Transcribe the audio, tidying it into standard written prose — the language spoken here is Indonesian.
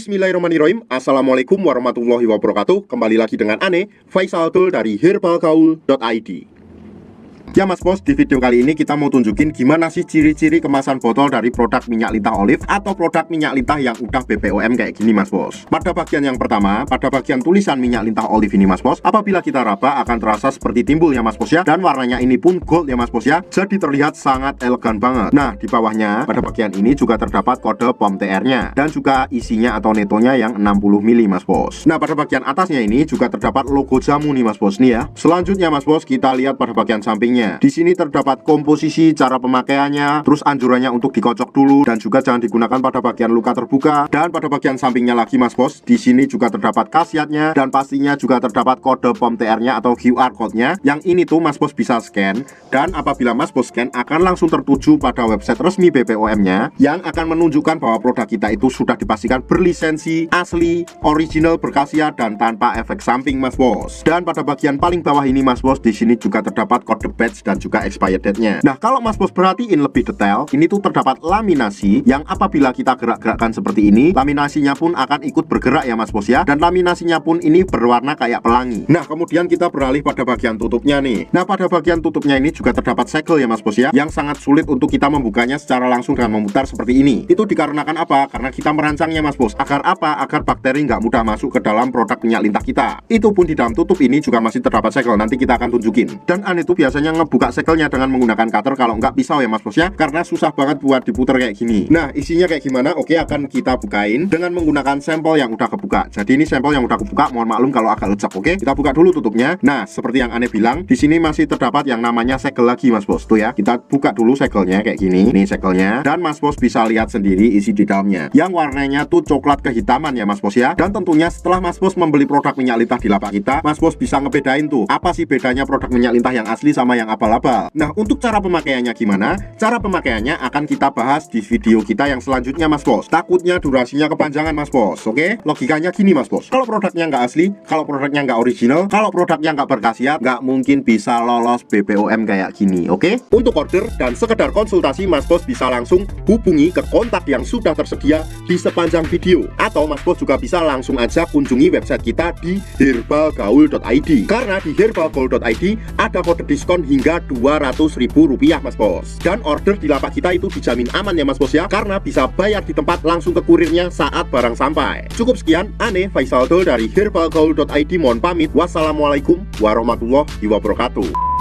Bismillahirrahmanirrahim. Assalamualaikum warahmatullahi wabarakatuh. Kembali lagi dengan Ane, Faisal Tul dari herbalgaul.id. Ya Mas Bos, di video kali ini kita mau tunjukin gimana sih ciri-ciri kemasan botol dari produk minyak lintah olive atau produk minyak lintah yang udah BPOM kayak gini Mas Bos. Pada bagian yang pertama, pada bagian tulisan minyak lintah olive ini Mas Bos, apabila kita raba akan terasa seperti timbul ya Mas Bos ya. Dan warnanya ini pun gold ya Mas Bos ya. Jadi terlihat sangat elegan banget. Nah, di bawahnya pada bagian ini juga terdapat kode POM TR-nya dan juga isinya atau netonya yang 60 mili Mas Bos. Nah, pada bagian atasnya ini juga terdapat logo jamu nih Mas Bos nih ya. Selanjutnya Mas Bos, kita lihat pada bagian sampingnya. Di sini terdapat komposisi, cara pemakaiannya, terus anjurannya untuk dikocok dulu dan juga jangan digunakan pada bagian luka terbuka. Dan pada bagian sampingnya lagi Mas Bos, di sini juga terdapat khasiatnya dan pastinya juga terdapat kode POM TR-nya atau QR code-nya. Yang ini tuh Mas Bos bisa scan dan apabila Mas Bos scan akan langsung tertuju pada website resmi BPOM-nya yang akan menunjukkan bahwa produk kita itu sudah dipastikan berlisensi, asli, original, berkhasiat dan tanpa efek samping Mas Bos. Dan pada bagian paling bawah ini Mas Bos, di sini juga terdapat kode batch dan juga expired date-nya. Nah, kalau Mas Bos perhatiin lebih detail, ini tuh terdapat laminasi yang apabila kita gerak-gerakkan seperti ini, laminasinya pun akan ikut bergerak ya Mas Bos ya. Dan laminasinya pun ini berwarna kayak pelangi. Nah, kemudian kita beralih pada bagian tutupnya nih. Nah, pada bagian tutupnya ini juga terdapat segel ya Mas Bos ya, yang sangat sulit untuk kita membukanya secara langsung dengan memutar seperti ini. Itu dikarenakan apa? Karena kita merancangnya Mas Bos. Agar apa? Agar bakteri nggak mudah masuk ke dalam produk minyak lintah kita. Itu pun di dalam tutup ini juga masih terdapat segel. Nanti kita akan tunjukin. Dan Ane itu biasanya ngebuka segelnya dengan menggunakan cutter kalau nggak pisau ya Mas Bos ya, karena susah banget buat diputer kayak gini. Nah, isinya kayak gimana? Oke, akan kita bukain dengan menggunakan sampel yang udah kebuka. Jadi ini sampel yang udah kebuka, mohon maklum kalau agak lecek. Oke, kita buka dulu tutupnya. Nah, seperti yang Ane bilang, di sini masih terdapat yang namanya segel lagi Mas Bos. Tuh ya, kita buka dulu segelnya kayak gini. Ini segelnya, dan Mas Bos bisa lihat sendiri isi di dalamnya. Yang warnanya tuh coklat kehitaman ya Mas Bos ya. Dan tentunya setelah Mas Bos membeli produk minyak lintah di lapak kita, Mas Bos bisa ngebedain tuh apa sih bedanya produk minyak lintah yang asli sama yang abal-abal. Nah, untuk cara pemakaiannya gimana? Cara pemakaiannya akan kita bahas di video kita yang selanjutnya Mas Bos. Takutnya durasinya kepanjangan Mas Bos. Oke, logikanya gini Mas Bos. Kalau produknya nggak asli, kalau produknya nggak original, kalau produknya nggak berkhasiat, nggak mungkin bisa lolos BPOM kayak gini. Oke, untuk order dan sekedar konsultasi Mas Bos bisa langsung hubungi ke kontak yang sudah tersedia di sepanjang video. Atau Mas Bos juga bisa langsung aja kunjungi website kita di herbalgaul.id. Karena di herbalgaul.id ada kode diskon hingga Rp200.000 Mas Bos. Dan order di lapak kita itu dijamin aman ya Mas Bos ya, karena bisa bayar di tempat langsung ke kurirnya saat barang sampai. Cukup sekian, Ane Faisal Tul dari herbalgaul.id mohon pamit. Wassalamualaikum warahmatullahi wabarakatuh.